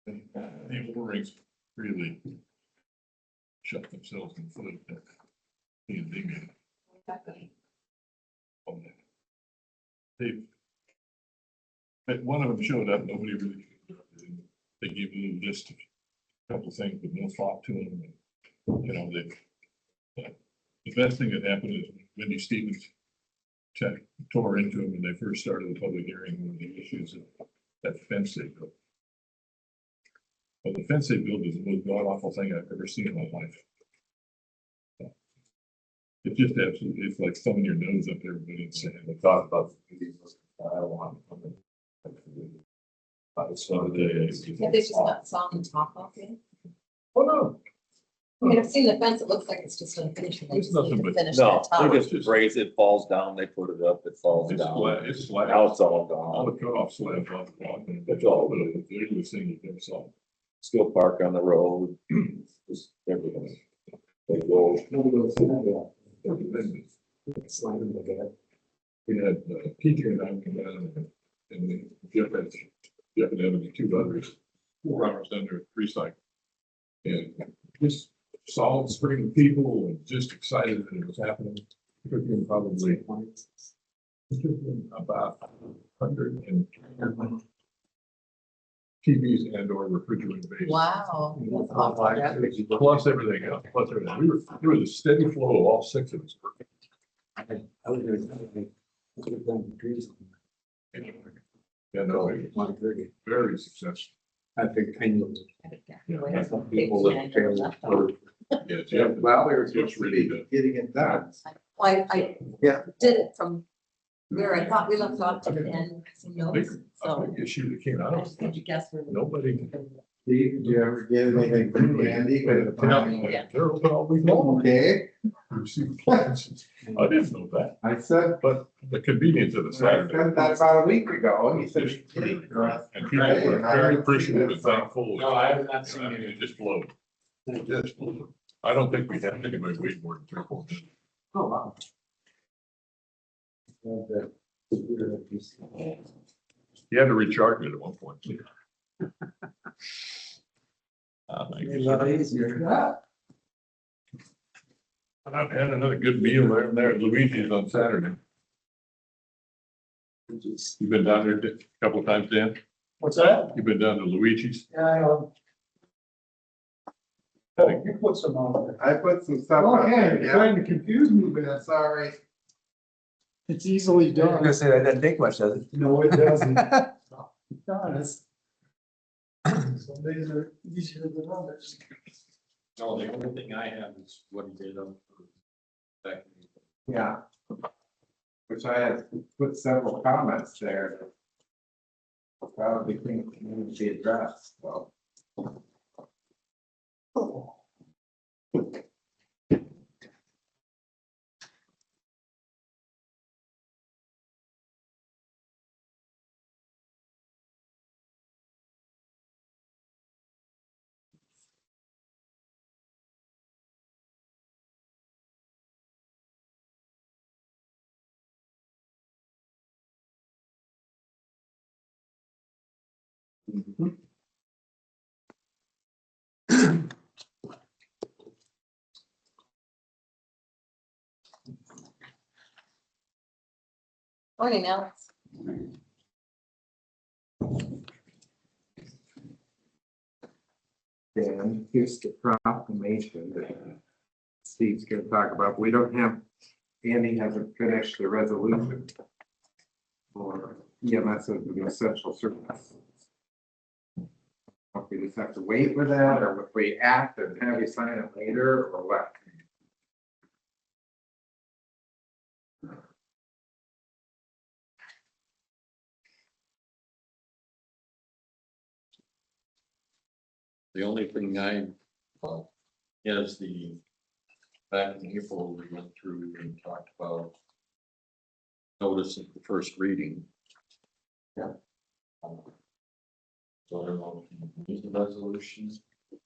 The O-rings really shut themselves in the foot. They made but one of them showed up, nobody really showed up. They gave me a list of a couple of things with no thought to them. And, you know, the best thing that happened is Wendy Stevens tore into them when they first started the public hearing, one of the issues of that fence they built. Well, the fence they built is the most god awful thing I've ever seen in my life. It's just absolutely, it's like throwing your nose up everybody and saying, I thought about I want. Have they just got saw on the top off it? Oh, no. I mean, I've seen the fence, it looks like it's just unfinished. They It's just need nothing to but- finish No, that top. they just raise it, falls down, they put it up, it falls It's down. flat, it's flat. Now it's all All gone. the cutoff slabs off the bottom. That's all. The ugliest thing you've ever saw. Still park on the road, just everything. They go. We had PJ and I come down and Jeff and Evan and two others, 4 hours down there at recycle. And just saw the spring of people and just excited that it was happening. It took them probably about 100 TVs and or refrigerator bays. Wow. That's awesome. Plus everything else, plus everything. There was a steady flow of all 6 of us. Yeah, no, it was very successful. I think People that Yeah, Jeff. well, we were It's supposed to really be good. getting it done. I Yeah. did it from where I thought we left off to the end, some A notes, big so issue that came out I of just need to guess where. nobody. Did you ever get anything from Andy? Yeah. They're open all week long. Okay, We received plans. I didn't know that, I said, but the convenience of the I Saturday. said that about a week ago, and he said. he's kidding. And people were very appreciative and thankful. No, I have not seen It it. just flowed. It just flowed. I don't think we had anybody wait more than 3 or 4 minutes. Oh, wow. You had to recharge it at one point. Thank you, sir. I've had another good meal there at Luigi's on Saturday. You've been down there a couple of times, Dan? What's that? You've been down to Luigi's? Yeah, you put some on there. I put some stuff on there, Okay, yeah. trying to confuse me, but Sorry. it's easily I was gonna done. say that doesn't take much, does it? No, it doesn't. It does. Some days are easier than others. No, the only thing I have is what he did on. Yeah. Which I had put several comments there. Probably think need to be addressed, so. Morning, Alex. And here's the proclamation that Steve's gonna talk about. We don't have, Andy hasn't finished the resolution for EMS as an essential service. If we just have to wait for that, or if we act and have you sign it later, or what? The only thing I, is back in April, we went through and talked about notice of the first reading. Yeah. So I don't know if you use the resolution,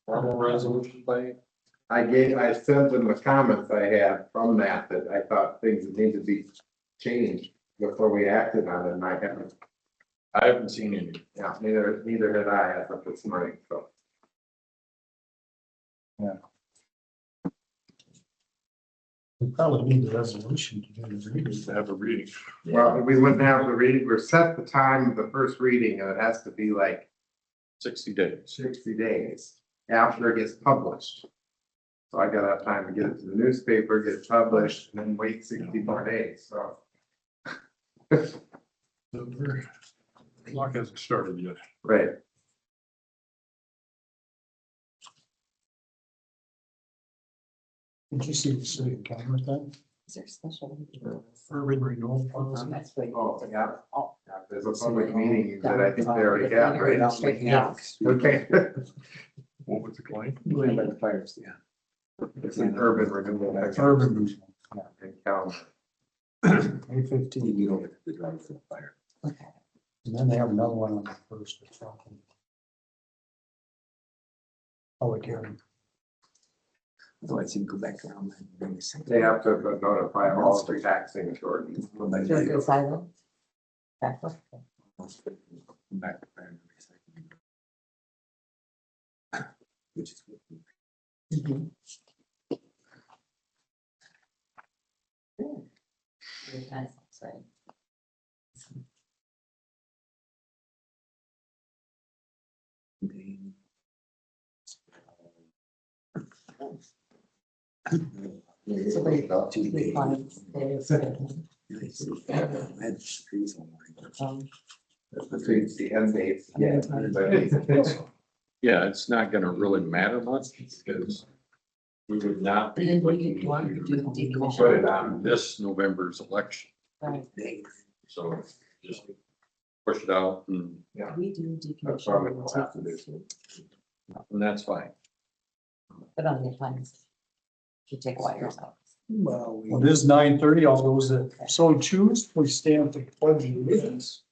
formal resolution by, I sent them the comments I had from that I thought things need to be changed before we acted on it, and I haven't I haven't seen any. Yeah, neither had I as of this morning, so. We probably need the resolution to do the reading. To have a reading. Well, we wouldn't have the reading, we're set the time of the first reading, and it has to be like 60 days. 60 days after it gets published. So I gotta have time to get it to the newspaper, get it published, and then wait 60 more days, so. Clock hasn't started yet. Right. Did you see the city council thing? Is there a special? Urban renewal policy? That's what. Oh, yeah. Yeah, there's a public meeting that I think they already have, right? Yeah. Okay. What was the claim? It's an urban renewal. Urban renewal. In Cal. May 15. Okay. And then they have another one on the first. Public hearing. Otherwise, you go back around and bring the same. They have to notify all the taxing authorities. Do it go silent? Backward? Back. Which is. Mhm. Good. Very nice, sorry. So they got two clients. Between the end dates. Yeah. Yeah, it's not gonna really matter much because we would not be And then we looking could want to do the to decommission. put it on this November's election. Right. So just push it out and We do That's probably decommission. what we'll have to do. that's fine. But on the plans. You take wires out. Well, it is 9:30. All those that so choose, please stand for the pledge of allegiance.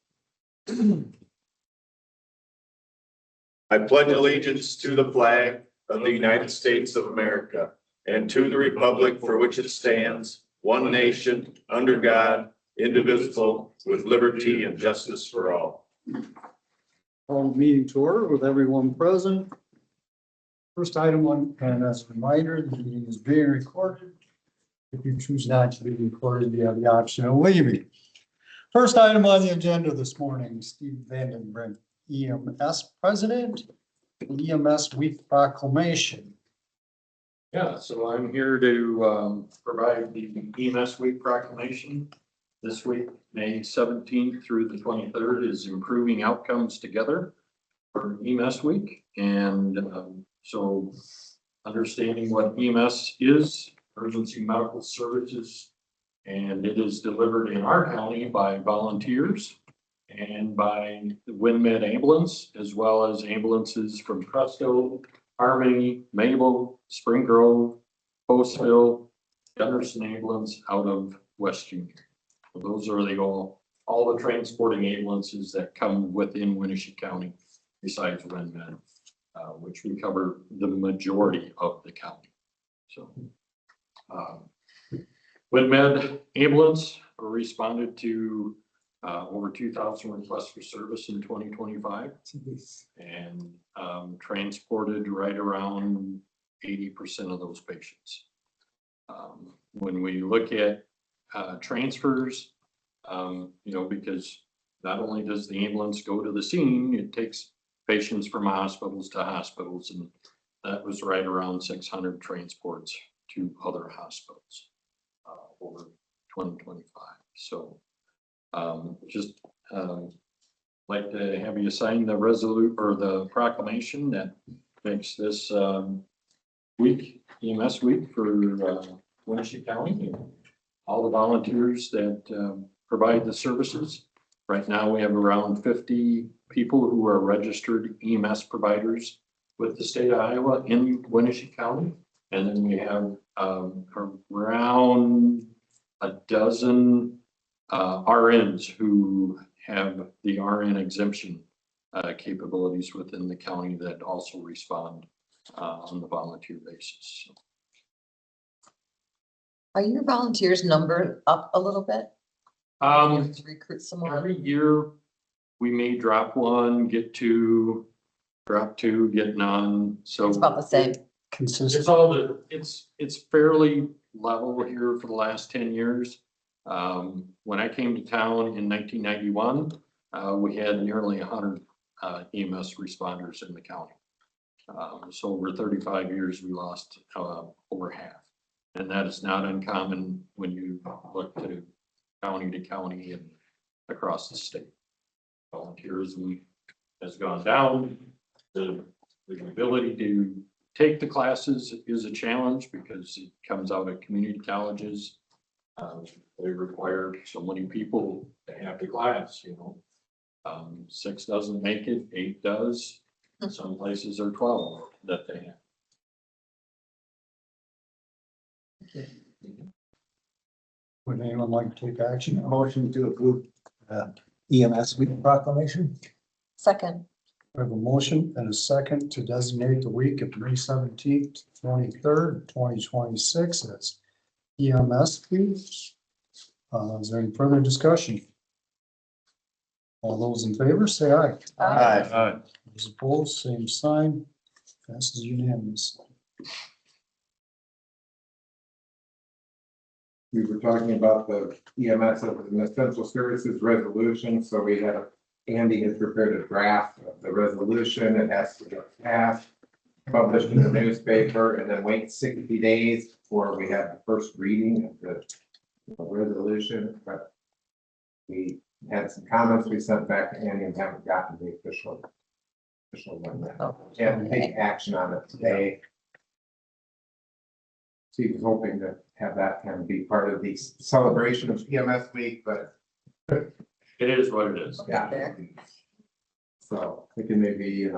I pledge allegiance to the flag of the United States of America and to the republic for which it stands, one nation, under God, indivisible, with liberty and justice for all. Call the meeting to order with everyone present. First item on, and as a reminder, the meeting is being recorded. If you choose not to be recorded, you have the option of leaving. First item on the agenda this morning, Steve Vanden, Brink, EMS President, EMS Week Proclamation. Yeah, so I'm here to provide the EMS Week proclamation. This week, May 17th through the 23rd is Improving Outcomes Together for EMS Week. And so understanding what EMS is, emergency medical services, and it is delivered in our county by volunteers and by the WinMed ambulance, as well as ambulances from Presto, Harmony, Mabel, Spring Grove, Postville, Gunderson ambulance out of West Union. So those are all the transporting ambulances that come within Winneshiek County besides WinMed, which we cover the majority of the county. So WinMed ambulance responded to over 2,000 requests for service in 2025 and transported right around 80% of those patients. When we look at transfers, because not only does the ambulance go to the scene, it takes patients from hospitals to hospitals, and that was right around 600 transports to other hospitals over 2025. So just like to have you sign the resolution or the proclamation that makes this week, EMS week for Winneshiek County and all the volunteers that provide the services. Right now, we have around 50 people who are registered EMS providers with the state of Iowa in Winneshiek County. And then we have around a dozen RNs who have the RN exemption capabilities within the county that also respond on the volunteer basis. Are your volunteers number up a little bit? To recruit some more? Every year we may drop one, get two, drop two, get none, so. It's about the same. It's Consistent. all it's fairly level here for the last 10 years. When I came to town in 1991, we had nearly 100 EMS responders in the county. So over 35 years, we lost over half. And that is not uncommon when you look to county and across the state. Volunteerism has gone down. The ability to take the classes is a challenge because it comes out of community colleges. They require so many people to have the class, you know. 6 doesn't make it, 8 does. Some places are 12 that they have. Would anyone like to take action? Motion to approve EMS week proclamation. Second, We have a motion and a second to designate the week of May 17th, 23rd, 2026 as EMS week. Is there any further discussion? All those in favor, say aye. Aye. Those opposed, same sign. Passes unanimous. We were talking about the EMS as an essential services resolution, so we had, Andy has prepared a draft of the resolution. It has to get passed, published in the newspaper, and then wait 60 days before we have the first reading of the resolution. But we had some comments we sent back to Andy and haven't gotten the official one yet. Can't take action on it today. So he was hoping to have that kind of be part of the celebration of EMS week, but It is what it is. yeah. So we can maybe,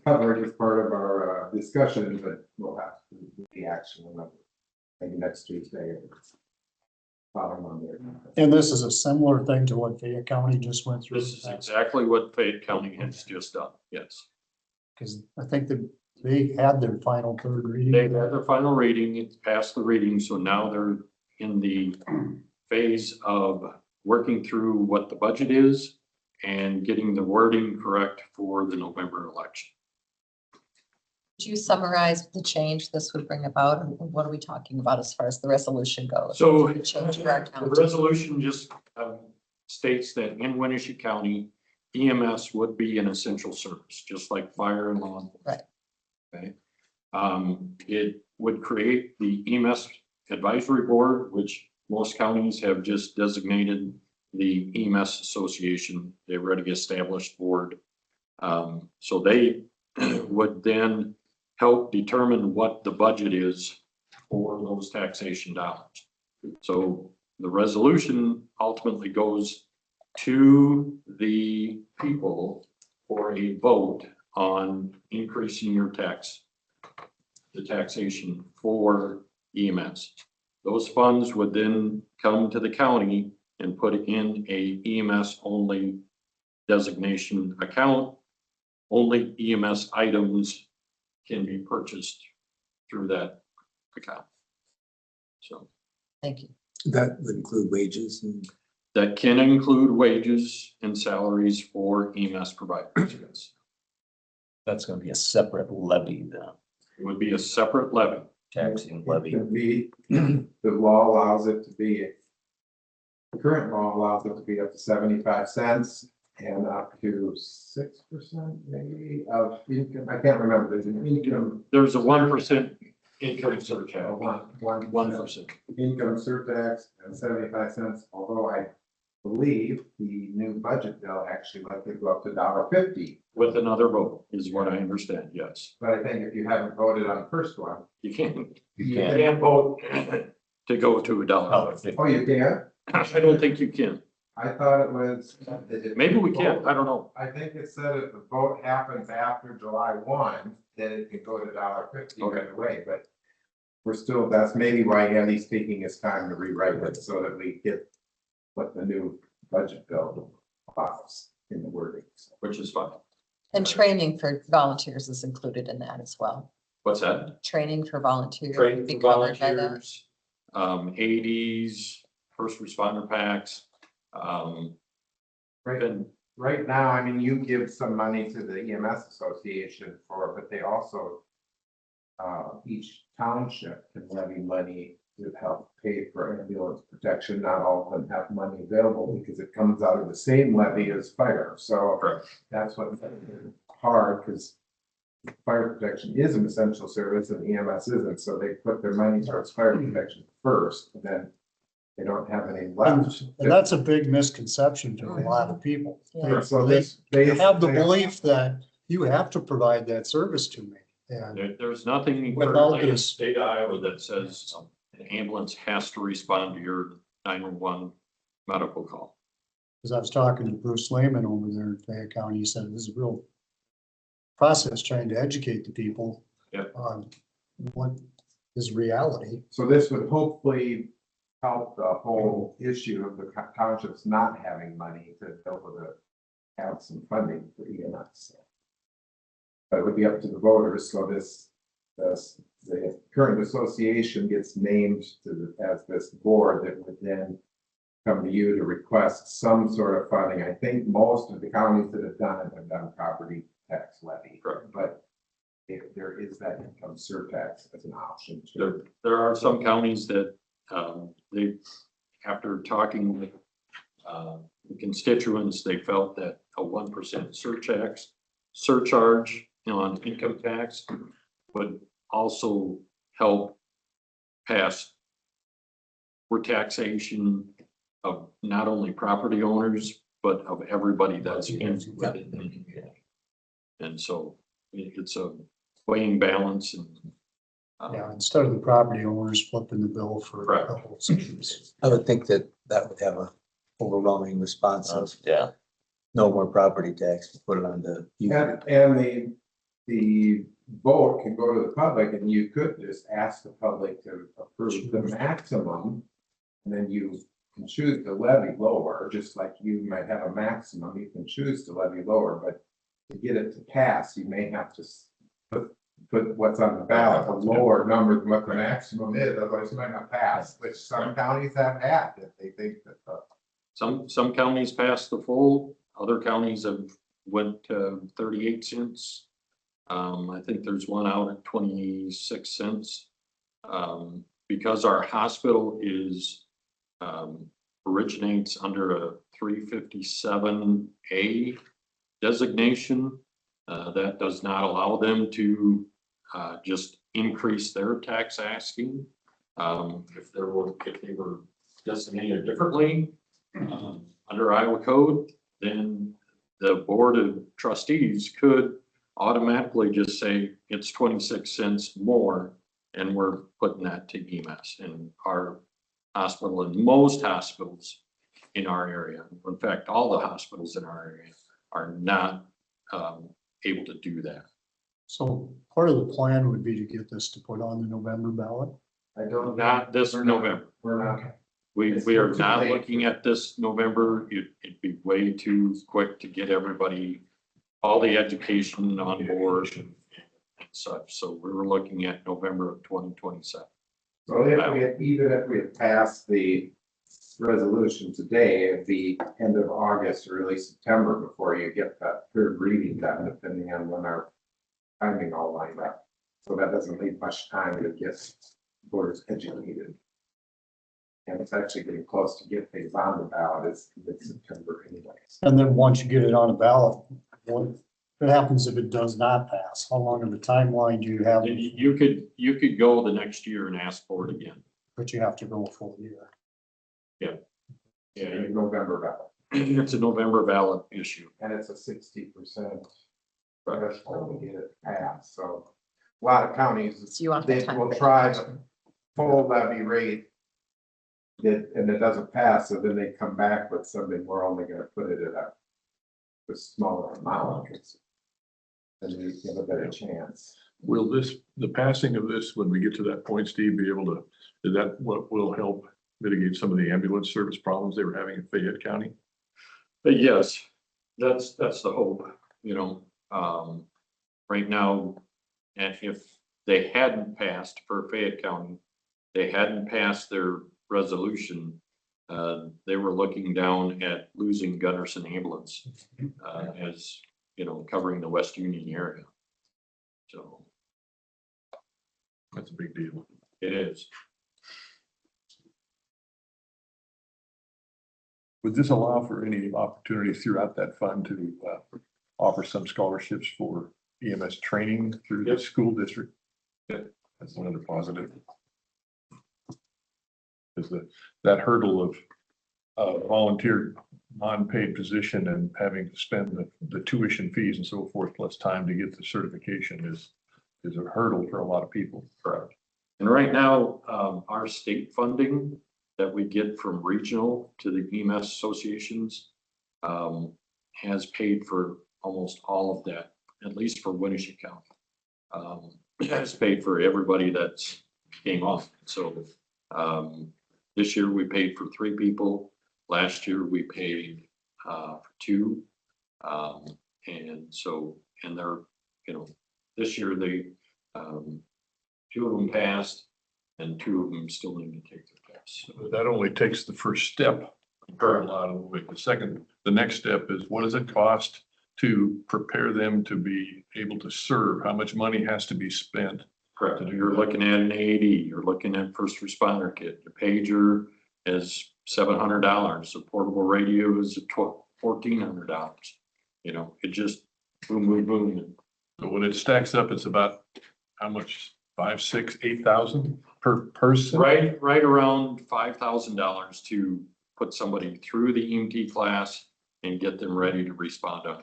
cover it as part of our discussion, but we'll have to do the action on that maybe next Tuesday. Or following on there. And this is a similar thing to what Fayette County just went through. This is exactly what Fayette County has just done. Yes. Because I think that they had their final third reading. They had their final reading, it's passed the reading, so now they're in the phase of working through what the budget is and getting the wording correct for the November election. could you summarize the change this would bring about? And what are we talking about as far as the resolution goes? So The change for our the county. resolution just states that in Winneshiek County, EMS would be an essential service, just like fire and law enforcement. Right. Okay. It would create the EMS advisory board, which most counties have just designated the EMS association. They've already established board. So they would then help determine what the budget is for those taxation dollars. So the resolution ultimately goes to the people for a vote on increasing your the taxation for EMS. Those funds would then come to the county and put in a EMS only designation account. Only EMS items can be purchased through that account. So Thank you. That would include wages and. that can include wages and salaries for EMS providers. Yes. That's gonna be a separate levy, the It would be a separate levy. taxing It levy. can be, the law allows it to be, the current law allows it to be up to 75 cents and up to 6% maybe of income. I can't remember, there's an income. There's a 1% income surcharge. 1% 1%. income surtax and 75 cents, although I believe the new budget bill actually let it go up to $1.50. With another vote is what I understand, yes. But I think if you haven't voted on the first one. You can't You can't. vote to go to $1. Oh, you can? I don't think you can. I thought it was. Maybe we can, I don't know. I think it said if the vote happens after July 1, then it could go to $1.50 Okay. right away, but we're still, that's maybe why Andy's taking his time to rewrite it so that we get what the new budget bill allows in the wording. Which is fine. And training for volunteers is included in that as well. What's that? Training for volunteers. Training be for covered by that. volunteers, ADs, first responder packs. Right. And right now, I mean, you give some money to the EMS Association but they also, each township can levy money to help pay for ambulance protection. Not all of them have money available because it comes out of the same levy as fire. So Correct. that's what's hard, because fire protection is an essential service and EMS isn't. So they put their money towards fire protection first, and then they don't have any left. And that's a big misconception to a lot of people. Yeah. So They they have the belief that you have to provide that service to me. And There's nothing Without currently in this- state of Iowa that says an ambulance has to respond to your 911 medical call. as I was talking to Bruce Lehman over there in Fayette County, he said this is a real process trying to educate the people Yep. on what is reality. So this would hopefully help the whole issue of the townships not having money to be able to have some funding for EMS. But it would be up to the voters, so the current association gets named as this board that would then come to you to request some sort of funding. I think most of the counties that have done property tax levy. Correct. But if there is that income surtax as an option too. There are some counties that, they, after talking with, the constituents, they felt that a 1% surcharge on income tax would also help pass for taxation of not only property owners, but of everybody that's in within the community. And so it's a weighing balance and. Yeah, instead of the property owners flipping the bill for Correct. the whole service. I would think that that would have a overwhelming response of Yeah. no more property tax, put it on the. And the vote can go to the public, and you could just ask the public to approve the maximum. And then you can choose to levy lower, just like you might have a maximum, you can choose to levy lower, but to get it to pass, you may have to put what's on the ballot, a lower number than what the maximum is, otherwise it might not pass, which some counties have had, if they think that. Some counties passed the full, other counties have went to 38 cents. I think there's one out at 26 cents. Because our hospital is, originates under a 357A designation, that does not allow them to, just increase their tax asking. If they were designated differently, under Iowa code, then the board of trustees could automatically just say it's 26 cents more, and we're putting that to EMS. And our hospital and most hospitals in our area, in fact, all the hospitals in our area are not able to do that. So part of the plan would be to get this to put on the November ballot. I don't. Not this November. We're not. We are not looking at this November. It'd be way too quick to get everybody, all the education on board and such. So we were looking at November of 2027. So even if we had passed the resolution today, at the end of August or early September before you get that third reading done, depending on when our timing all lined up. So that doesn't leave much time to get voters educated. And it's actually getting close to get things on the ballot. It's mid-September anyways. And then once you get it on a ballot, what happens if it does not pass? How long of a timeline do you have? And you could go the next year and ask for it again. But you have to go a full year. Yeah, November ballot. it's a November ballot issue. And it's a 60% threshold to get it passed. So a lot of counties, So you want they that time. will try the full levy rate. And it doesn't pass, so then they come back with something, we're only gonna put it at a smaller amount. And we have a better chance. Will the passing of this, when we get to that point, Steve, be able to, is that what will help mitigate some of the ambulance service problems they were having in Fayette County? But yes, that's the hope, right now. And if they hadn't passed for Fayette County, they hadn't passed their resolution, They were looking down at losing Gunderson ambulance, as, you know, covering the West Union area. So That's a big deal. it is. Would this allow for any opportunities throughout that fund to offer some scholarships for EMS training through the school district? That's another positive. Is that hurdle of volunteer non-paid position and having to spend the tuition fees and so forth, plus time to get the certification is a hurdle for a lot of people. Correct. And right now, our state funding that we get from regional to the EMS associations has paid for almost all of that, at least for Winneshiek County. Has paid for everybody that's came off. So this year we paid for 3 people. Last year we paid for 2. And so, and they're, you know, this year they 2 of them passed and 2 of them still need to take their tests. So that only takes the first step a lot of the way. The next step is, what does it cost to prepare them to be able to serve? How much money has to be spent? Correct. You're looking at an AED, you're looking at first responder kit, your pager is $700, a portable radio is $1,400. You know, it just boom, boom, boom. So when it stacks up, it's about how much? 5, 6, 8,000 per person? Right around $5,000 to put somebody through the EMT class and get them ready to respond up.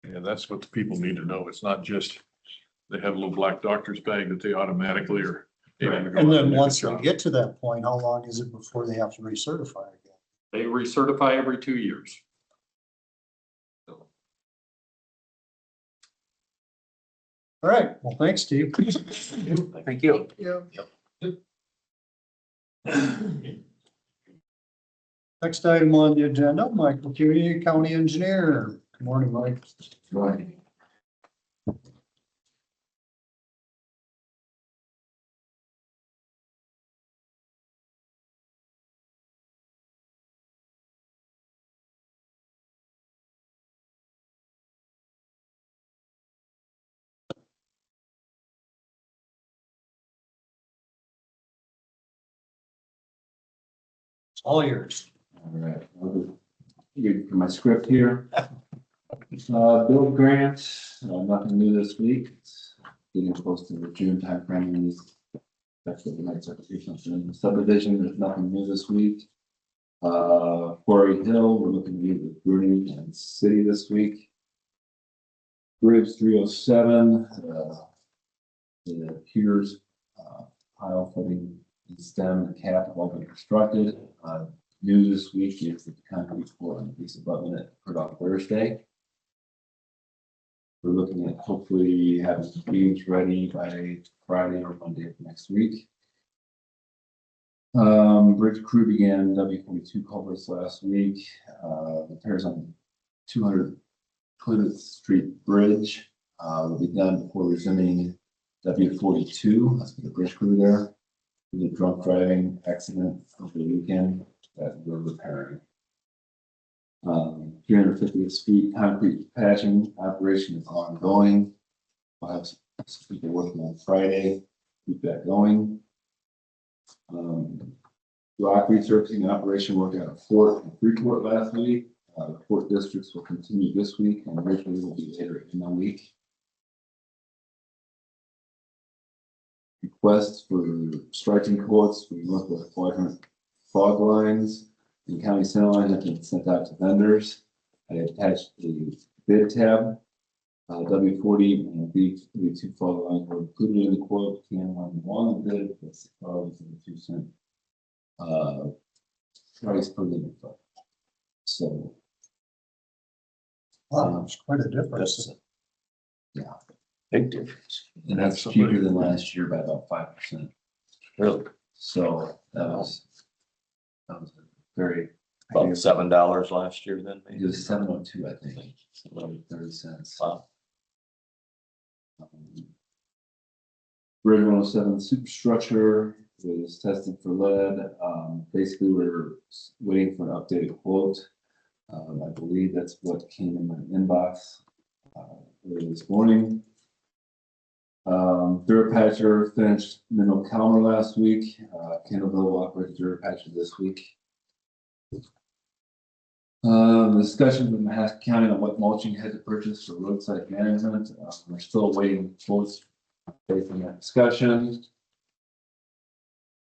Yeah, that's what the people need to know. It's not just they have a little black doctor's bag that they automatically are able to go out And then do the once they job. get to that point, how long is it before they have to recertify again? They recertify every 2 years. So, All right, well, thanks, Steve. Thank you. Next item on the agenda, Michael Kueny, County Engineer. Good morning, Mike. Right. It's all yours. All right. I'll read from my script here. Bill grants, nothing new this week. It's getting close to the June timeframe. And that's what the next application is. Subdivision, there's nothing new this week. Quarry Hill, we're looking to meet with Brink and City this week. Bridge 307, the piers, pile footing, and stem and cap have all been constructed. New this week is the concrete floor on the piece abutment at Purdue Thursday. We're looking at hopefully having the beams ready by Friday or Monday of next week. Bridge crew began W42 culverts last week. Repairs on 200 Plymouth Street Bridge will be done before resuming W42. That's for the bridge crew there. The drunk driving accident over the weekend that we're repairing. 350th Street concrete patching operation is ongoing. We'll have some people working on Friday. Keep that going. Rock resurfacing operation worked out of Fort and Freeport last week. The Fort districts will continue this week and originally will be later in the week. Requests for striking quotes for Northwest quadrant fog lines and county center line have been sent out to vendors. I attached the bid tab. W40 and B32 fog lines were included in the quote. TN1 won the bid. That's $6.02 price per linear foot. So Wow, it's quite a difference. yeah, Big difference. and that's cheaper than last year by about 5%. Really? So that was a very. About $7 last year then, It maybe. was 702, I think. So 30 cents. Wow. Bridge 107 superstructure was tested for lead. Basically, we're waiting for an updated quote. I believe that's what came in my inbox early this morning. Durapatcher finished Minnow Calmer last week. Kendallville will operate Durapatcher this week. Discussion with Mahaska County on what mulching had to purchase for roadside management. We're still waiting quotes based on that discussion.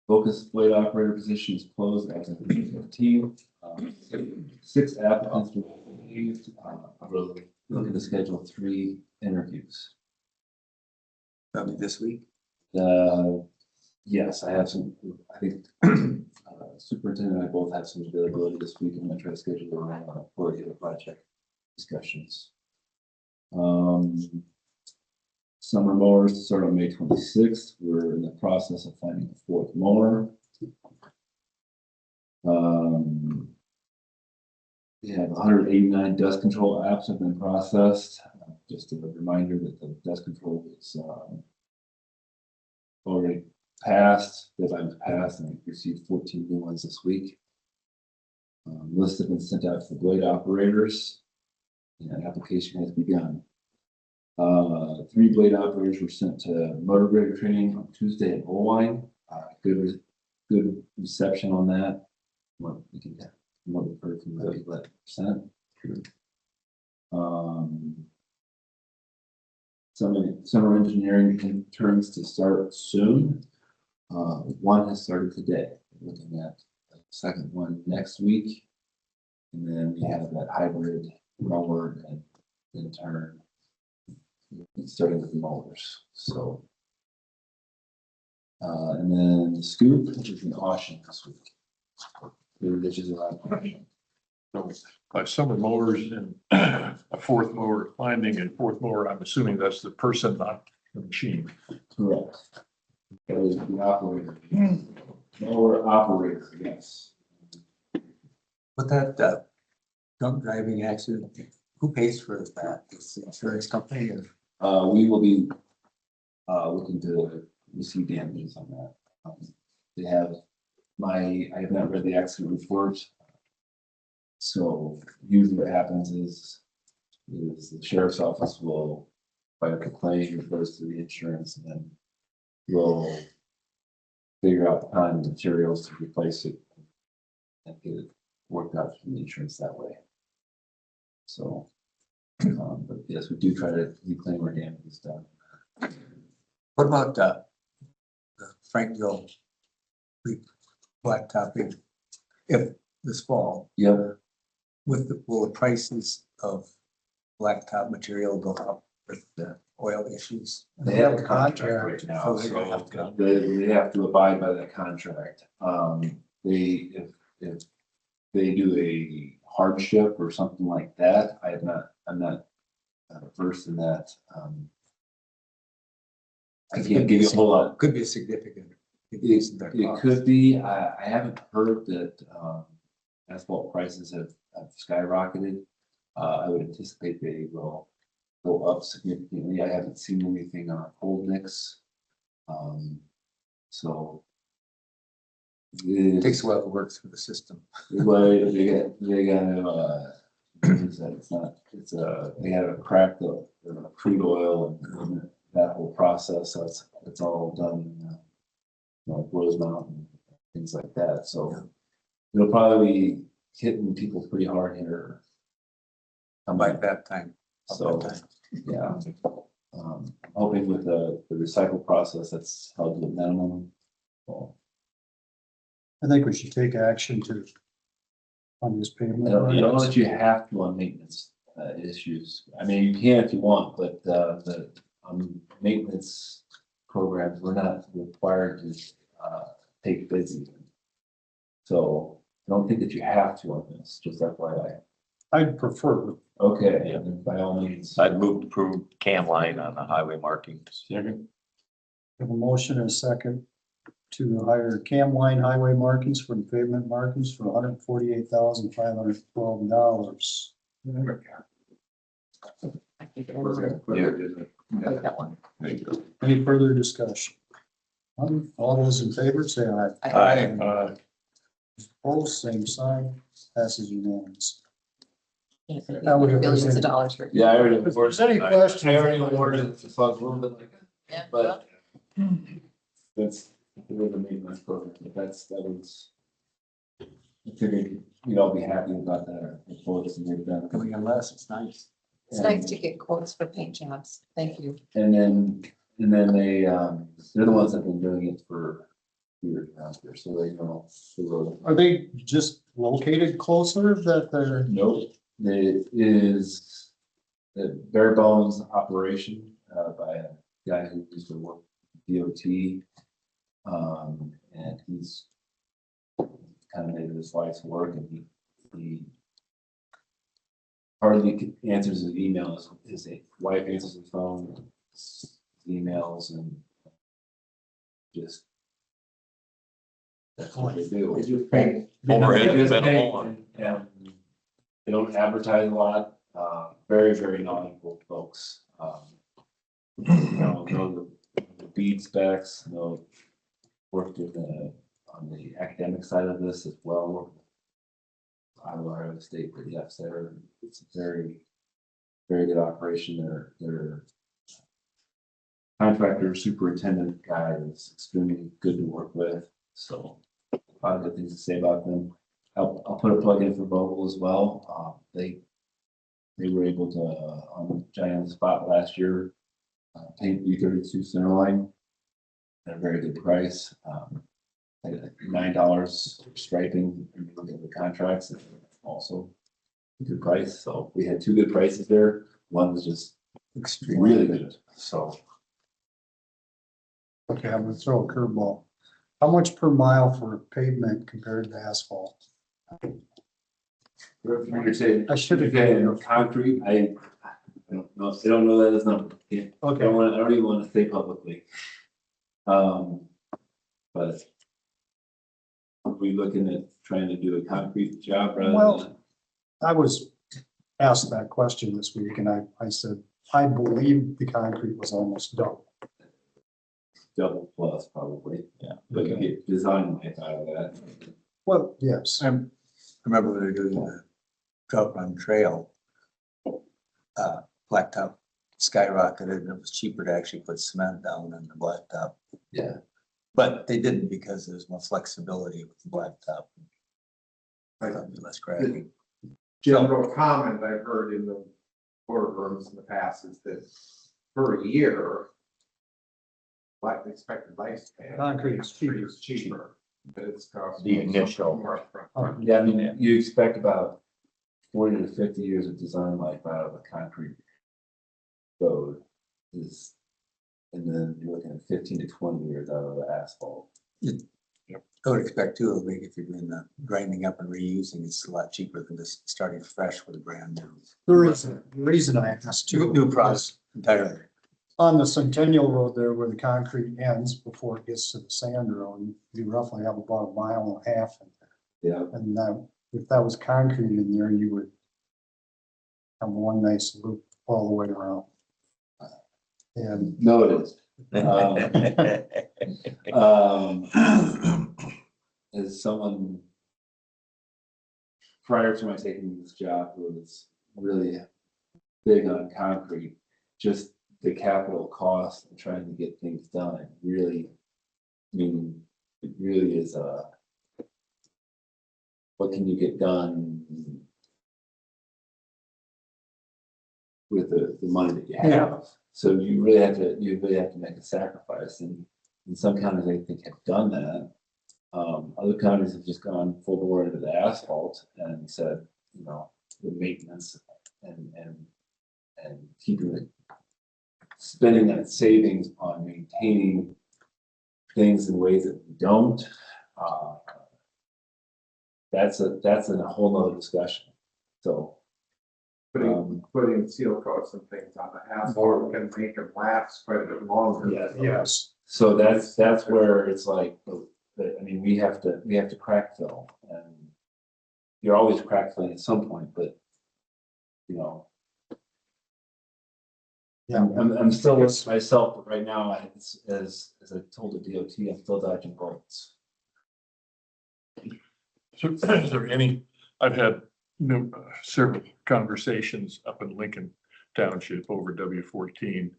Focus blade operator position is closed as of June 15th. 6 applicants were received. We're looking to schedule 3 interviews. That'll be this week. Yes, I have some, I think superintendent and I both have some availability this week. I'm gonna try to schedule around for the project discussions. Summer mowers start on May 26th. We're in the process of finding a 4th mower. We have 189 dust control apps have been processed. Just a reminder that the dust control is already passed, deadline's passed, and we received 14 new ones this week. Lists have been sent out for blade operators, and application has begun. 3 blade operators were sent to motor grader training on Tuesday at Bullwine. Good reception on that. What we can get, what we've heard from the 11%. Summer engineering interns to start soon. One has started today. We're looking at the second one next week. And then we have that hybrid mower and intern starting with the mowers. So, and then the scoop is an auction this week. Which is around auction. So by summer mowers and a 4th mower, finding a 4th mower, I'm assuming that's the person, not the machine. Correct. That is the operator. Mower operator, yes. With that drunk driving accident, who pays for that? Is the insurance company or? We will be looking to receive damages on that. They have I have not read the accident report. So usually what happens is the sheriff's office will file a claim, refers to the insurance, and then we'll figure out the time and materials to replace it and get it worked out from the insurance that way. So, but yes, we do try to reclaim our damages done. What about the Frankville blacktopping? If this fall, Yeah, will the prices of blacktop material go up with the oil issues? they have a contract right now, So they don't have so to. they have to abide by that contract. If they do a hardship or something like that, I'm not versed in that. I can't give you a whole lot. Could be a significant increase in their It cost. could be. I haven't heard that asphalt prices have skyrocketed. I would anticipate they will go up significantly. I haven't seen anything on cold mix. So It takes a while to work through the system. well, they got it's not, they had to crack the crude oil and that whole process. So it's all done, like Rosemount and things like that. So it'll probably be hitting people pretty hard here. By that time. So, yeah. Hoping with the recycle process that's held to a minimum. So, I think we should take action on this I payment. don't know that you have to on maintenance issues. I mean, you can if you want, but the maintenance programs, we're not required to take bids even. So I don't think that you have to on this, just FYI. I'd prefer. Okay, yeah, then by all means. I'd move to approve cam line on the highway markings. Second. Have a motion and a second to hire Cam Line Highway Markings for the pavement markings for $148,512. That one. Any further discussion? All those in favor, say aye. I- Opposed, same sign, passes unanimous. Yeah, Now we have Billions of presented- dollars. For Yeah, I already. If there's any questions- I already awarded it, so I was a little bit like, Yeah, but that's, it was a maintenance program, but that was. I figured you'd all be happy about that, before this and they've done. Coming in less, it's nice. it's nice to get quotes for paint jobs. Thank you. And then they're the ones that have been doing it for years around here, so they know the road. Are they just located closer that they're, Nope, it is the bare bones operation by a guy who used to work DOT. And he's kind of made it his life's work, and he hardly answers his emails. His wife answers his phone, his emails, and just that's what they do. They just paint. Overhead They just minimal paint, and they don't advertise a lot. Very, very knowledgeable folks. Know the bead specs, worked on the academic side of this as well. Iowa State for the F's there. It's a very, very good operation. Their contractor superintendent guy is extremely good to work with. So a lot of good things to say about them. I'll put a plug in for Vogel as well. They were able to on the giant spot last year paint B32 center line at a very good price. $9 striping, and you look at the contracts, and also a good price. So we had two good prices there. One was just really good. So okay, I'm gonna throw a curveball. How much per mile for pavement compared to asphalt? you're saying, I should have in concrete, I don't know. I don't know that as number. I don't even want to say publicly. But are we looking at trying to do a concrete job rather Well, than? I was asked that question this week and I said, I believe the concrete was almost double. Double plus probably, yeah, but you Okay. get design life out of that. Well, yes, I remember when they were doing the trout run trail. Blacktop skyrocketed and it was cheaper to actually put cement down than the blacktop. Yeah. But they didn't because there's more flexibility with the blacktop. Less gravity. General comment I've heard in the boardrooms in the past is that for a year, like the expected lifespan. Concrete is cheaper. is cheaper, but it's cost. The initial. more upfront. Yeah, I mean, you expect about 40 to 50 years of design life out of a concrete road is, and then you're looking at 15 to 20 years out of the asphalt. I would expect too, like if you're doing the grinding up and reusing, it's a lot cheaper than just starting fresh with a brand new. the reason I asked too. New product entirely. On the Centennial Road there where the concrete ends before it gets to the sand road, you roughly have about a mile and a half in there. Yeah. And that, if that was concrete in there, you would have one nice loop all the way around. And No, it is. As someone prior to my taking this job who was really big on concrete, just the capital cost and trying to get things done, it really, I mean, it really is what can you get done with the money that you have? Yeah. So you really have to make a sacrifice, and some counties I think have done that. Other counties have just gone full bore into the asphalt and said, the maintenance and keeping it, spending that savings on maintaining things in ways that we don't. That's a whole nother discussion. So. Putting seal coats and things on the asphalt can make them last quite a bit longer. yes, So that's where it's like, I mean, we have to crack fill, and you're always crack filling at some point, but Yeah. I'm still with myself, but right now, as I told the DOT, I'm still dodging bullets. So is there any, I've had several conversations up in Lincoln Township over W14.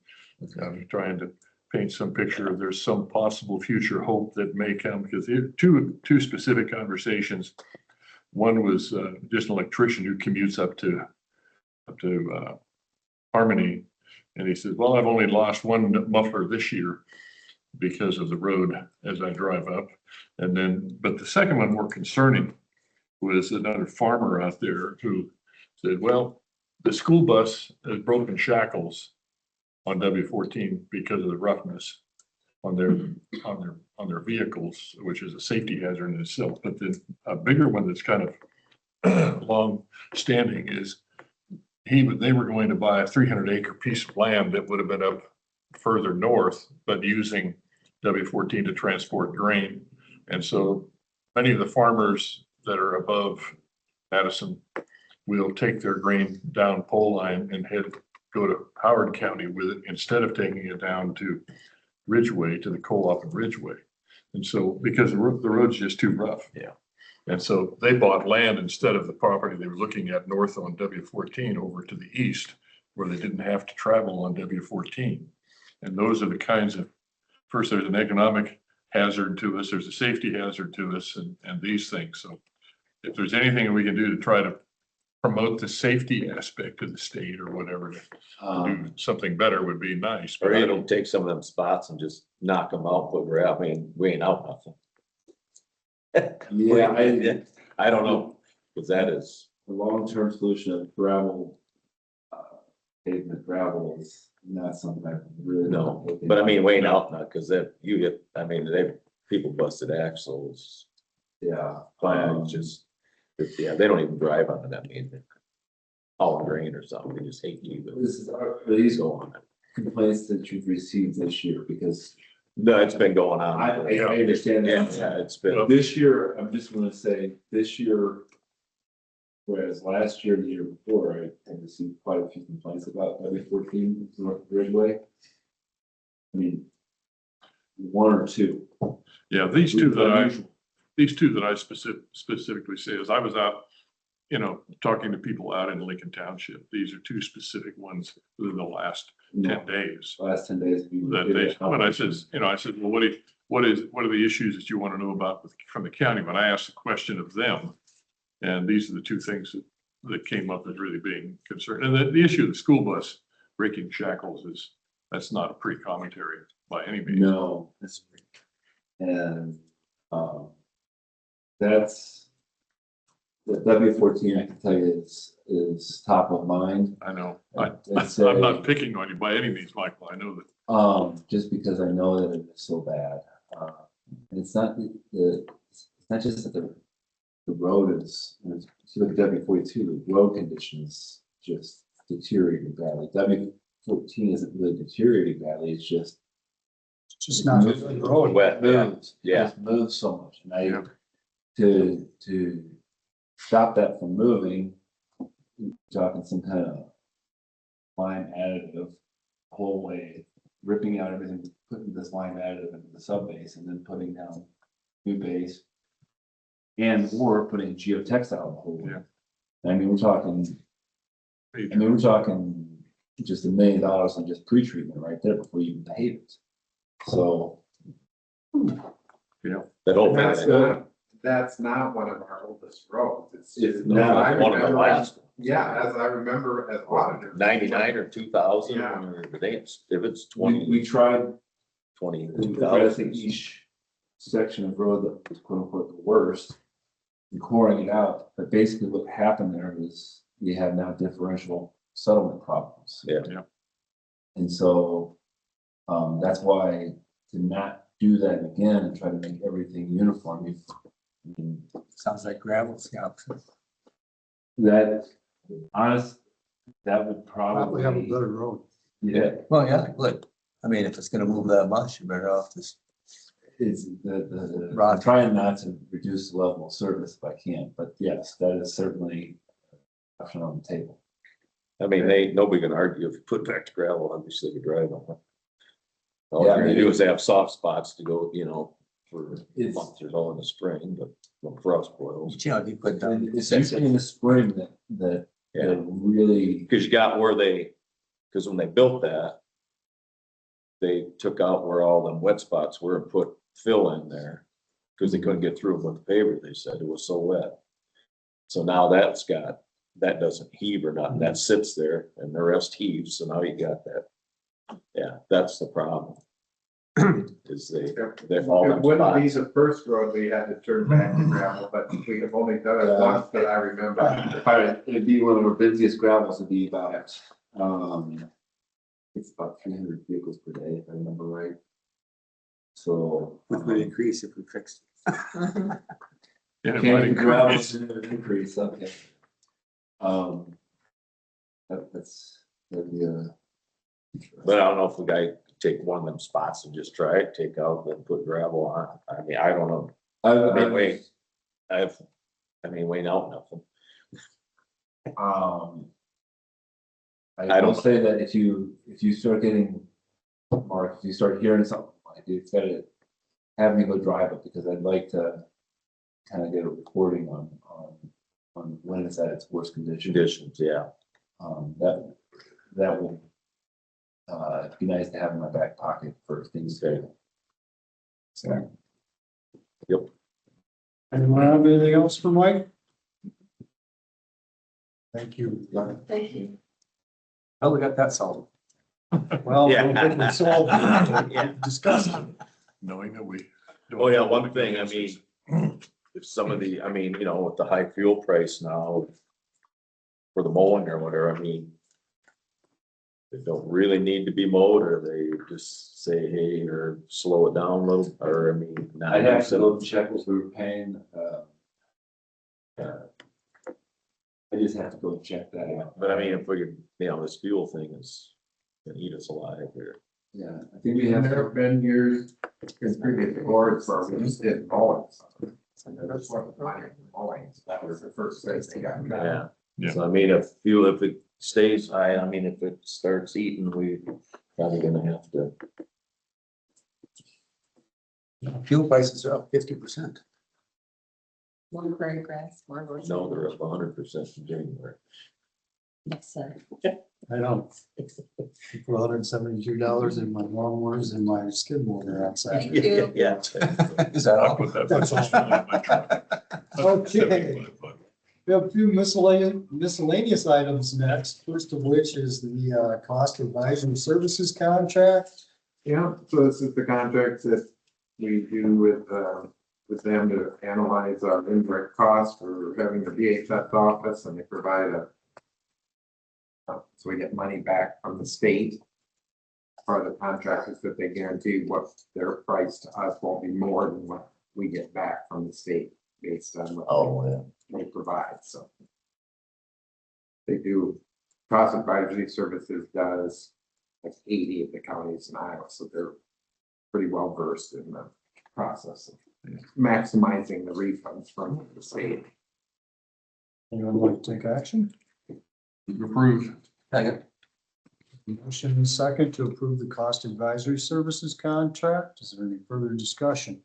Trying to paint some picture of there's some possible future hope that may come, because there are two specific conversations. One was just an electrician who commutes up to Harmony, and he said, well, I've only lost one muffler this year because of the road as I drive up. And then, but the second one, more concerning, was another farmer out there who said, well, the school bus has broken shackles on W14 because of the roughness on their vehicles, which is a safety hazard in itself. But then a bigger one that's kind of long standing is they were going to buy a 300-acre piece of land that would have been up further north, but using W14 to transport grain. And so many of the farmers that are above Madison will take their grain down pole line and go to Howard County with it instead of taking it down to Ridgeway, to the co-op in Ridgeway. And so, because the road's just too rough. Yeah. And so they bought land instead of the property they were looking at north on W14 over to the east, where they didn't have to travel on W14. And those are the kinds of, first, there's an economic hazard to us, there's a safety hazard to us, and these things. So if there's anything we can do to try to promote the safety aspect of the state or whatever, to do something better would be nice. Or But I you don't, don't take some of them spots and just knock them out, but we're out, I mean, we ain't out nothing. Yeah, I don't know, because that is, the long-term solution of gravel, pavement gravel is not something I really. no, but I mean, we ain't out now, because that, you get, I mean, people busted axles, Yeah. flags, just, yeah, they don't even drive on it, I mean, all grain or something, they just hate you, but This is, these go on. complaints that you've received this year, because No, it's been going on. I understand Yeah, that. yeah, it's been, This year, I'm just gonna say, this year, whereas last year, and the year before, I had received quite a few complaints about W14 North Ridgeway. I mean, one or two. yeah, these two that I specifically say is I was out, talking to people out in Lincoln Township. These are two specific ones within the last 10 days. Last 10 days. That when I says, well, what are the issues that you want to know about from the county? When I asked the question of them, and these are the two things that came up as really being concerned. And the issue of the school bus breaking shackles that's not a pre-commentary by any means. No, and, that's, the W14, I can tell you, is top of mind. I know. I'd I'm not picking on you by any means, Michael. I know that. Just because I know that it's so bad. And it's not it's not just that the road is, if you look at W42, the road conditions just deteriorating badly. W14 isn't really deteriorating badly, it's just not a good road. wet, yeah, moves. It yeah. just moves so much. And Yeah. to stop that from moving, you're talking some kind of lime additive whole way, ripping out everything, putting this lime additive into the sub base and then putting down new base. And or putting geotextile in the whole way. Yeah. I mean, we're talking just $1 million on just pre-treatment right there before you even pave it. So. That whole That's not one of our oldest roads. It's not. one of the last, Yeah, as I remember as auditor. 99 or 2000, Yeah. or if it's 20, We tried 20, addressing 2000. each section of road that was quote unquote the worst and coring it out. But basically what happened there was you have now differential settlement problems. Yeah. Yeah. And so that's why to not do that again and try to make everything uniform, I mean, Sounds like gravel's the option. that honest, that would Probably have a probably, better road. yeah, Well, yeah, good. I mean, if it's gonna move that much, you're better off just. it's I'm Right. trying not to reduce the level of service if I can, but yes, that is certainly an option on the table. I mean, nobody can argue if you put back the gravel, obviously you drive on it. All Yeah, you're I gonna mean- do is have soft spots to go, for It's- months or so in the spring, but when frost boils. You know, if you put down. It's usually in the spring that Yeah, really, cause you got cause when they built that, they took out where all them wet spots were and put fill in there. Cause they couldn't get through them with the paver, they said it was so wet. So now that doesn't heave or nothing, that sits there and the rest heaves, so now you got that. Yeah, that's the problem. Is they're all It them wouldn't be spots. the first road we had to turn back to gravel, but we have only done it once that I remember. it'd be one of our busiest gravels would be about, it's about 300 vehicles per day, if I remember right. So. Which would increase if we fixed. Mhm. Yeah, it Okay, might the gravel increase. is an increase, okay. That'd be a. But I don't know if the guy could take one of them spots and just try it, take out, then put gravel on. I mean, I don't know. Anyway. Wayne out nothing. I I will don't- say that if you start getting, or if you start hearing something, like it's gotta have me go drive it, because I'd like to kind of get a recording on when it's at its worst condition. Conditions, yeah. That would be nice to have in my back pocket for things to. So, Anyone have anything else for Mike? Thank you. Thank you. Oh, we got that solved. Well, Yeah. we'll get it solved. Yeah. Discuss it. Knowing that we. don't Oh, yeah, know one what the thing, I answers. mean, if some of the, with the high fuel price now for the mowing or whatever, I mean, they don't really need to be mowed, or they just say, hey, or slow it down a little, or I mean. not I'd have use to it. go check what we were paying, I just have to go check that out. But I mean, if we could, this fuel thing is gonna eat us alive here. Yeah, I think we have. There have been years in previous boards where we just did mowings. And that's what the mowings, that was the first thing they got. Yeah. Yeah. So I mean, if it stays high, I mean, if it starts eating, we probably gonna have to. Fuel prices are up 50%. More prairie grass, more. roads. No, they're up 100% in January. Yes, sir. I know. For $172 in my lawnmowers and my skid loader outside. Thank you. Yeah. Is that I'll all? put that first one in my truck. Okay. We have a few miscellaneous items next, first of which is the cost advisory services contract. Yeah, so this is the contract that we do with them to analyze our indirect costs for having the DHS office, and they provide so we get money back from the state. Part of the contract is that they guarantee what their price to us won't be more than what we get back from the state based on what they provide, so. They do, cost advisory services does like 80 of the counties in Iowa, so they're pretty well versed in the process of maximizing the refunds from the state. Anyone like to take action? Approve. Second. Motion and second to approve the cost advisory services contract. Is there any further discussion?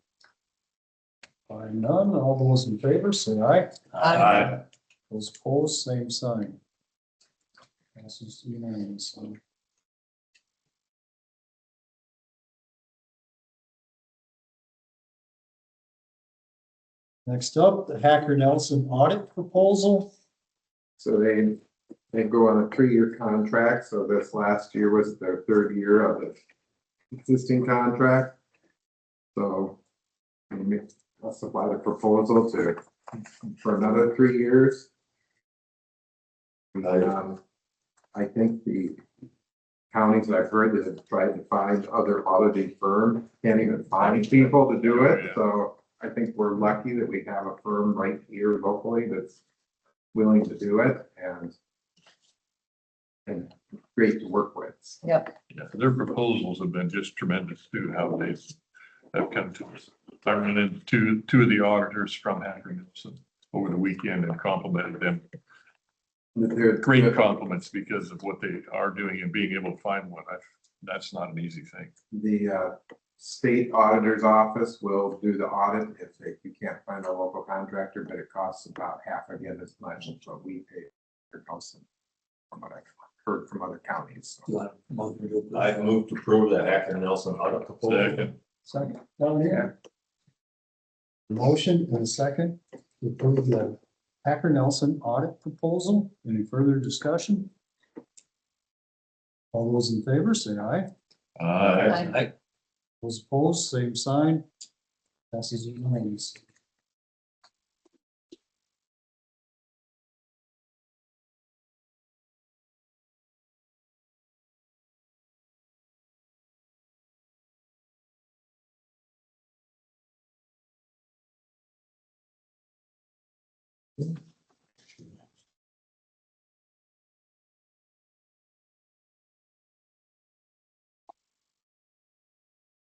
By none, all those in favor, say aye. Aye. Those opposed, same sign. Passes unanimously. Next up, the Hacker Nelson audit proposal. So they go on a 3-year contract, so this last year was their 3rd year of the existing contract. So I'll supply the proposal for another 3 years. I think the counties I've heard that have tried to find other auditing firms can't even find people to do it, so I think we're lucky that we have a firm right here locally that's willing to do it and great to work with. Yep. Yeah, their proposals have been just tremendous too, how they have come to us. I ran into two of the auditors from Hacker Nelson over the weekend and complimented them They're- great compliments because of what they are doing and being able to find one. That's not an easy thing. The state auditor's office will do the audit if you can't find a local contractor, but it costs about half again as much as what we pay for council. From what I've heard from other counties. So. You want to motion to approve? I move to approve the Hacker Nelson audit proposal. Second, Second. Oh, yeah. Motion and a second to approve the Packer Nelson audit proposal. Any further discussion? All those in favor, say aye. Aye. Those opposed, same sign. Passes unanimously.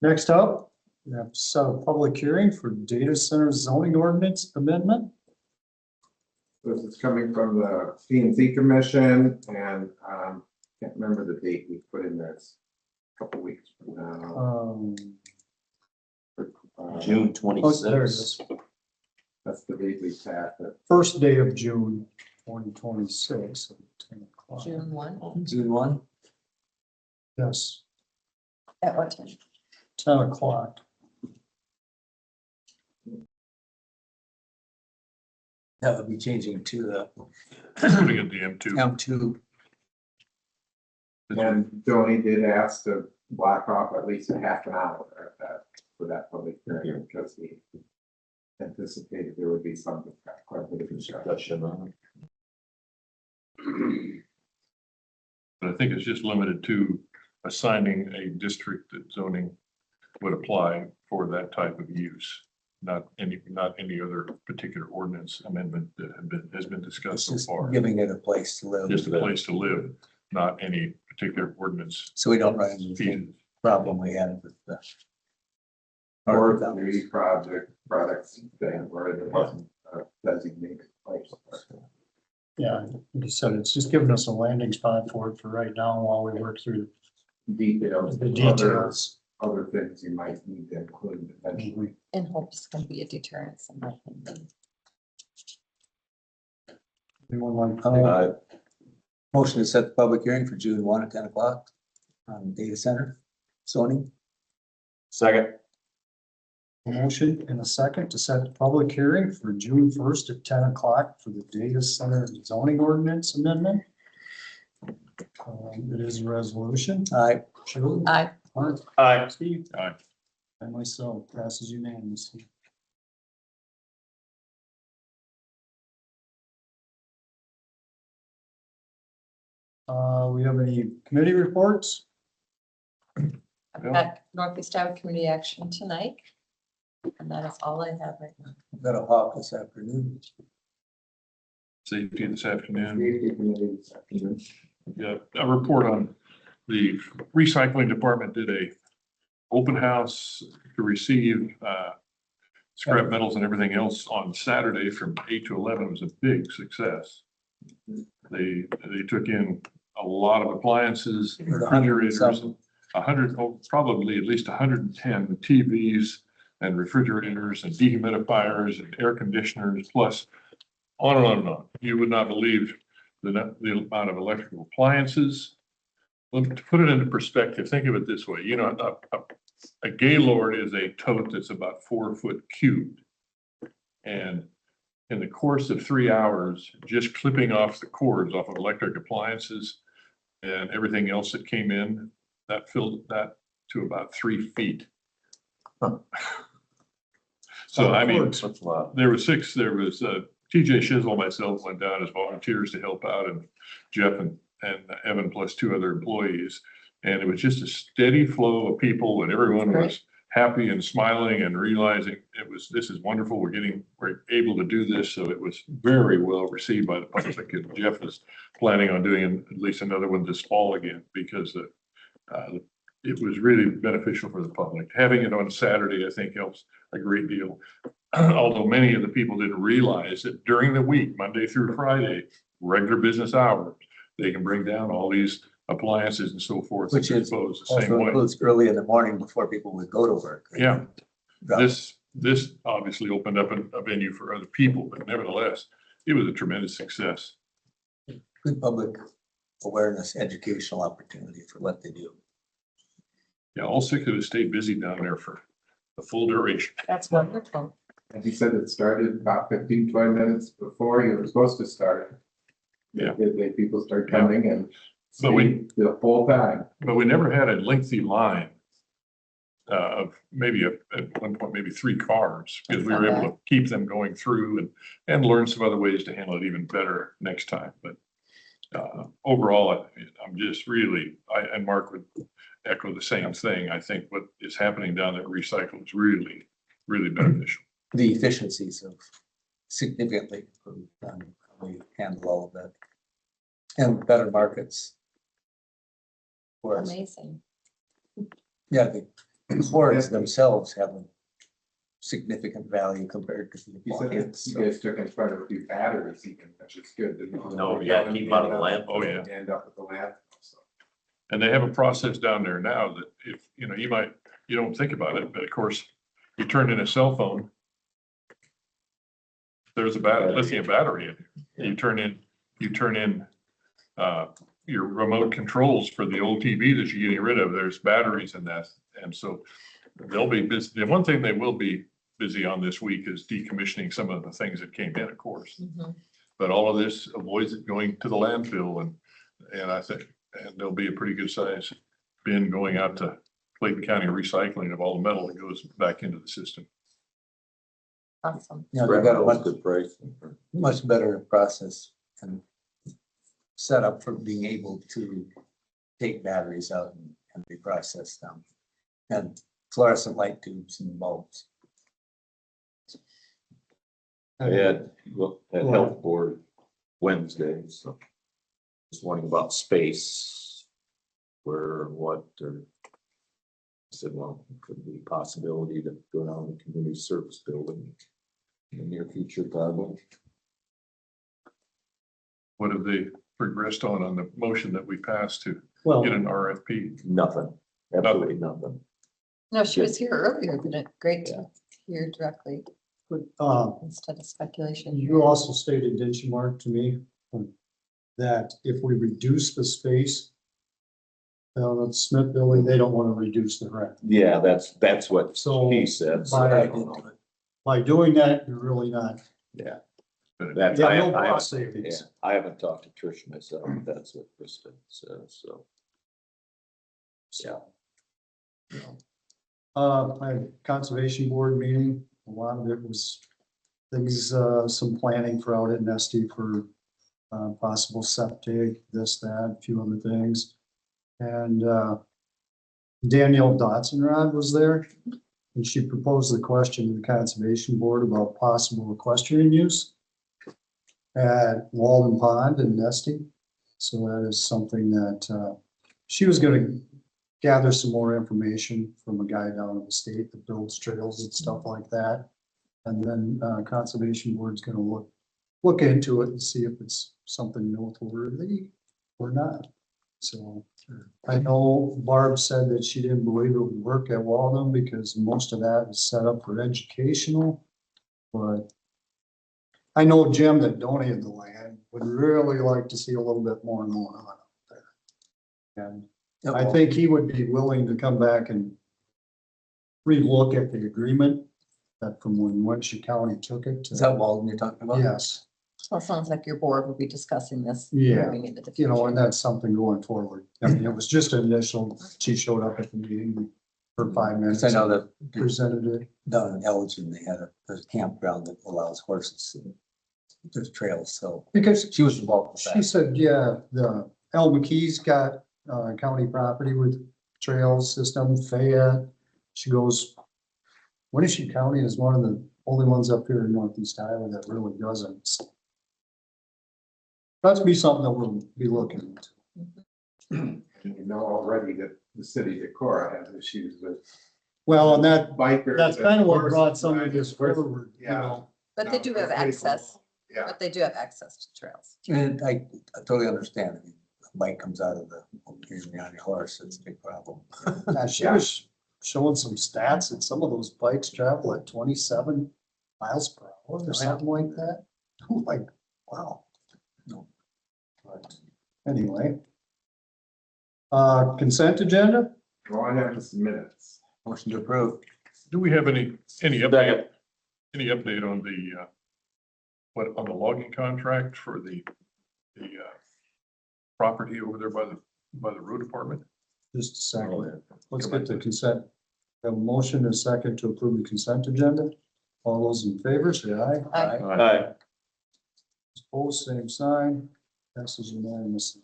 Next up, we have to set a public hearing for data center zoning ordinance amendment. This is coming from the P and Z Commission and can't remember the date we put in there. It's a couple weeks from now. June Oh, there it is. That's the date we passed it. First day of June, 2026, at 10 o'clock. June 1, June 1. Yes, at what time? 10 o'clock. That would be changing to the putting it the M2. M2. And Joni did ask to block off at least a half an hour at that, for that public hearing, because we anticipated there would be some quite a bit of discussion on it. But I think it's just limited to assigning a district that zoning would apply for that type of use. Not any other particular ordinance amendment that has been It's discussed so just far. giving it a place to live. Just a place to live, not any particular ordinance. So we don't run into the same Fees. problem we had with the. Or the products thing where it wasn't a designated place. Yeah, like you said, it's just giving us a landing spot for it for right now while we work through Details. the details. Other things you might need to include eventually. In hopes it's going to be a deterrence. In my opinion. Anyone want Motion to set the public hearing for June 1 at 10 o'clock on data center zoning. Second. a motion and a second to set the public hearing for June 1st at 10 o'clock for the data center zoning ordinance amendment? It is a resolution. Aye. Shirley? Aye. Mark? Aye. Steve? Aye. And myself, passes unanimously. We have any committee reports? I've got Northeast Iowa Community Action tonight. And that is all I have right now. I've got a hawk this afternoon. Safety this afternoon. Safety committee this afternoon. Yeah, a report on the recycling department did a open house to receive scrap metals and everything else on Saturday from 8 to 11. It was a big success. They took in a lot of appliances, refrigerators, 100, probably at least 110 TVs and refrigerators and dehumidifiers and air conditioners, plus on and on and on. You would not believe the amount of electrical appliances. Well, to put it into perspective, think of it this way. You know, a Gaylord is a tote that's about 4 foot cubed. And in the course of 3 hours, just clipping off the cords off of electric appliances and everything else that came in, that filled that to about 3 feet. So, I mean, there were 6, there was TJ Shizzle, myself went down as volunteers to help out, and Jeff and Evan plus 2 other employees. And it was just a steady flow of people, and everyone was happy and smiling and realizing this is wonderful. We're able to do this. So it was very well received by the public. And Jeff is planning on doing at least another one this fall again, because it was really beneficial for the public. Having it on Saturday, I think, helps a great deal. Although many of the people didn't realize that during the week, Monday through Friday, regular business hours, they can bring down all these appliances and so forth. Which is disposed the same Also way. includes early in the morning before people would go to work. right? Yeah. Drop- This obviously opened up a venue for other people, but nevertheless, it was a tremendous success. Good public awareness, educational opportunity for what they do. Yeah, all six of us stayed busy down there for the full duration. That's wonderful. And he said it started about 15-20 minutes before you were supposed to start. Yeah. People start coming and But we- stayed the whole time. But we never had a lengthy line of maybe at one point, maybe 3 cars, because we were able to keep them going through and learn some other ways to handle it even better next time. But overall, I'm just really, and Mark would echo the same thing. I think what is happening down there at Recycle is really, really beneficial. The efficiencies of significantly improved on how we handle all of that. And better markets. For us. Amazing. Yeah, the boards themselves have a significant value compared to the He said that appliance. you guys took in front of a few batteries even, which is good. No, yeah, keep them out of the landfill. Oh, yeah. End up at the landfill, so. And they have a process down there now that if, you don't think about it, but of course, you turn in a cell phone. There's a lithium battery in it. You turn in your remote controls for the old TV that you're getting rid of. There's batteries in that. And so they'll be busy. The one thing they will be busy on this week is decommissioning some of the things that came in, of course. Mhm. But all of this avoids it going to the landfill and I think, and there'll be a pretty good size bin going out to Clayton County Recycling of all the metal that goes back into the system. Awesome. Yeah, they've got a much, Good price. much better process and set up for being able to take batteries out and reprocess them. And fluorescent light tubes and bulbs. I had, at health board Wednesday, so just wondering about space. Where, what, or I said, well, it could be a possibility to go down the community service building in the near future, probably. What have they progressed on the motion that we passed to Well, get an RFP? Nothing, absolutely nothing. No, she was here earlier, but it great to hear directly but, instead of speculation. you also stated, didn't you, Mark, to me, that if we reduce the space at the Smith building, they don't want to reduce the rent. Yeah, that's what So he said. So I don't know. by doing that, you're really not, Yeah. But That's, you I, have no I, cost yeah, savings. I haven't talked to Trish myself, but that's what Kristen says, so. Yeah. I had a conservation board meeting, a lot of it was things, some planning for out at Nesty for possible septic, this, that, a few other things. And Danielle Dotson was there, and she proposed the question to the conservation board about possible equestrian use at Walden Pond and Nesty. So that is something that she was gonna gather some more information from a guy down in the state that builds trails and stuff like that. And then conservation board's gonna look into it and see if it's something noteworthy or not. So I know Barb said that she didn't believe it would work at Walden because most of that is set up for educational. But I know Jim that donated the land would really like to see a little bit more going on out there. And I think he would be willing to come back and relook at the agreement that from when Winneshiek County took it to. Is that Walden you're talking about? Yes, Well, it sounds like your board will be discussing this. Yeah. moving into the you know, and future. that's something going forward. I mean, it was just initial, she showed up at the meeting for 5 minutes. Because I know that Presented it. down in Elgin, they had there's a campground that allows horses. And there's trails, so Because she was involved with she that. said, yeah, the El McKee's got county property with trails system, Fayette. She goes, Winneshiek County is one of the only ones up here in Northeast Iowa that really doesn't. That's be something that we'll be looking into. And you know already that the city of Decorah has issues with Well, and that, bikers. that's and kind of what horses brought some of riding. this forward, you Yeah. know. But they do have access. Yeah. But they do have access to trails. And I totally understand. I mean, a bike comes out of the, you're on your horse, it's a big problem. She was showing some stats and some of those bikes travel at 27 miles per hour or something like that. I'm like, wow. No. But anyway. Consent agenda? All I have is minutes. Motion to approve. Do we have any update on the, on the logging contract for the property over there by the road department? Just a second. Let's get the consent. Have a motion and a second to approve the consent agenda. All those in favor, say aye. Aye. Opposed, same sign. Passes unanimously.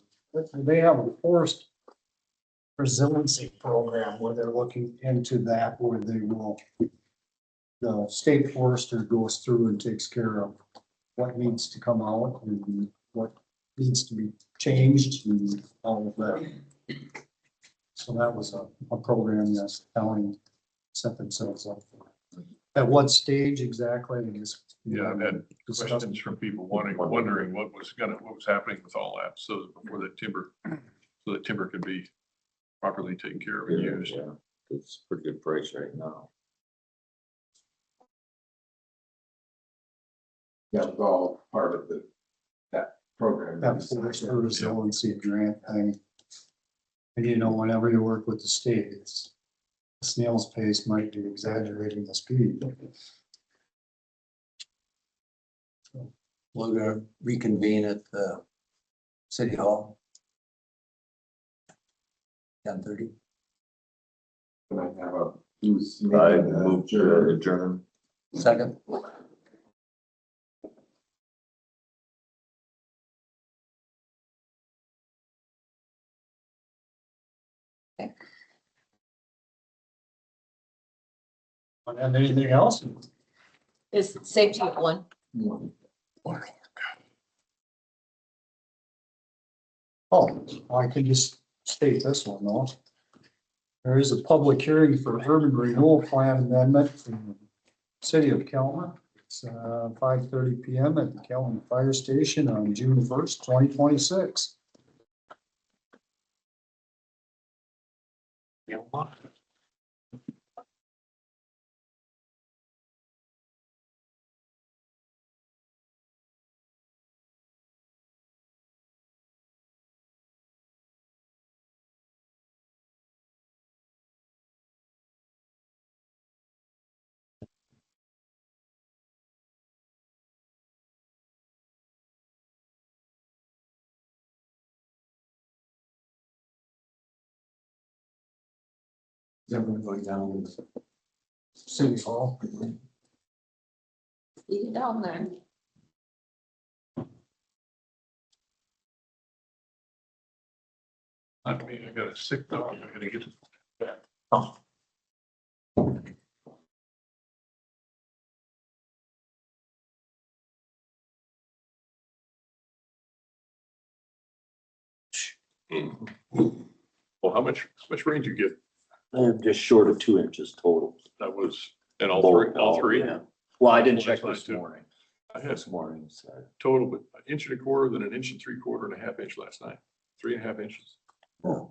They have a forced resiliency program where they're looking into that, where they will, the state forester goes through and takes care of what needs to come out and what needs to be changed and all of that. So that was a program that the county set themselves up for. At what stage exactly? I guess. Yeah, I've had questions from people wondering what was happening with all that, so that before the timber could be properly taken care of and used. Yeah, it's a pretty good price right now. That was all part of that program. That forced resiliency grant thing. And you know, whenever you work with the state, it's snail's pace might be exaggerating the speed. We're gonna reconvene at the city hall. 10:30. And I have a loose. I moved to adjourn. Second. And anything else? Is safety at one? Oh, I can just state this one though. There is a public hearing for urban renewal plan amendment in the city of Kelman. It's 5:30 PM at the Kelman Fire Station on June 1st, 2026. Everyone going down. City Hall. You down there. I mean, I got a sick dog, I'm gonna get that. Well, how much rain did you get? I'm just short of 2 inches total. That was, and all three? Yeah. Well, I didn't Well, check that's this fine, too. morning. I had This morning, so. total, but an inch and a quarter, then an inch and 3/4 and a half inch last night, 3.5 inches.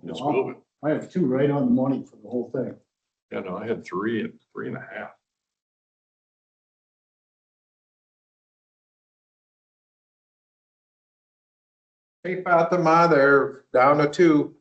It's moving. I have 2 right on the money for the whole thing. Yeah, no, I had 3 and 3.5. Hey, Fatima, they're down to 2.